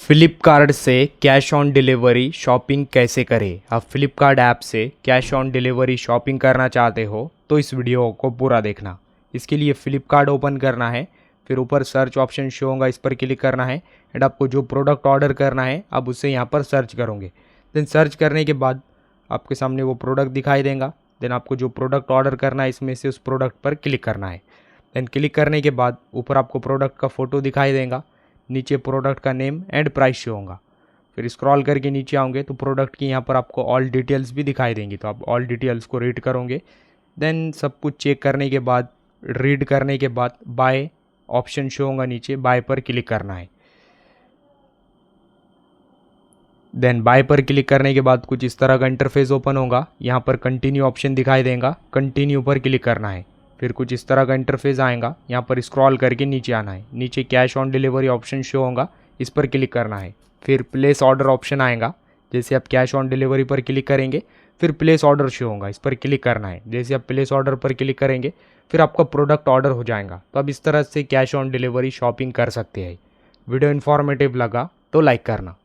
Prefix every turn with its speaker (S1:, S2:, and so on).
S1: फ्लिपकार्ट से cash on delivery shopping कैसे करें। आप फ्लिपकार्ट ऐप से कैश ऑन डिलीवरी शॉपिंग करना चाहते हो तो इस वीडियो को पूरा देखना। इसके लिए फ्लिपकार्ट ओपन करना है, फिर ऊपर सर्च ऑप्शन शो होगा, इस पर क्लिक करना है एंड आपको जो प्रोडक्ट ऑर्डर करना है आप उसे यहाँ पर सर्च करोगे। देन सर्च करने के बाद आपके सामने वो प्रोडक्ट दिखाई देगा। देन आपको जो प्रोडक्ट ऑर्डर करना है इसमें से उस प्रोडक्ट पर क्लिक करना है। देन क्लिक करने के बाद ऊपर आपको प्रोडक्ट का फ़ोटो दिखाई देगा, नीचे प्रोडक्ट का नेम एंड प्राइस शो होगा। फिर स्क्रॉल करके नीचे आओगे तो प्रोडक्ट की यहाँ पर आपको ऑल डिटेल्स भी दिखाई देंगी, तो आप ऑल डिटेल्स को रीड करोगे। देन सब कुछ चेक करने के बाद, रीड करने के बाद बाय ऑप्शन शो होगा, नीचे बाय पर क्लिक करना है। देन बाय पर क्लिक करने के बाद कुछ इस तरह का इंटरफेस ओपन होगा। यहाँ पर कंटिन्यू ऑप्शन दिखाई देगा, कंटिन्यू पर क्लिक करना है। फिर कुछ इस तरह का इंटरफेस आएगा, यहाँ पर स्क्रॉल करके नीचे आना है। नीचे cash on delivery option show होगा, इस पर क्लिक करना है। फिर प्लेस ऑर्डर ऑप्शन आएगा, जैसे आप कैश ऑन डिलीवरी पर क्लिक करेंगे फिर प्लेस ऑर्डर शो होगा, इस पर क्लिक करना है। जैसे आप प्लेस ऑर्डर पर क्लिक करेंगे फिर आपका प्रोडक्ट ऑर्डर हो जाएगा। तो आप इस तरह से कैश ऑन डिलीवरी शॉपिंग कर सकते हैं। वीडियो इन्फॉर्मेटिव लगा तो लाइक करना।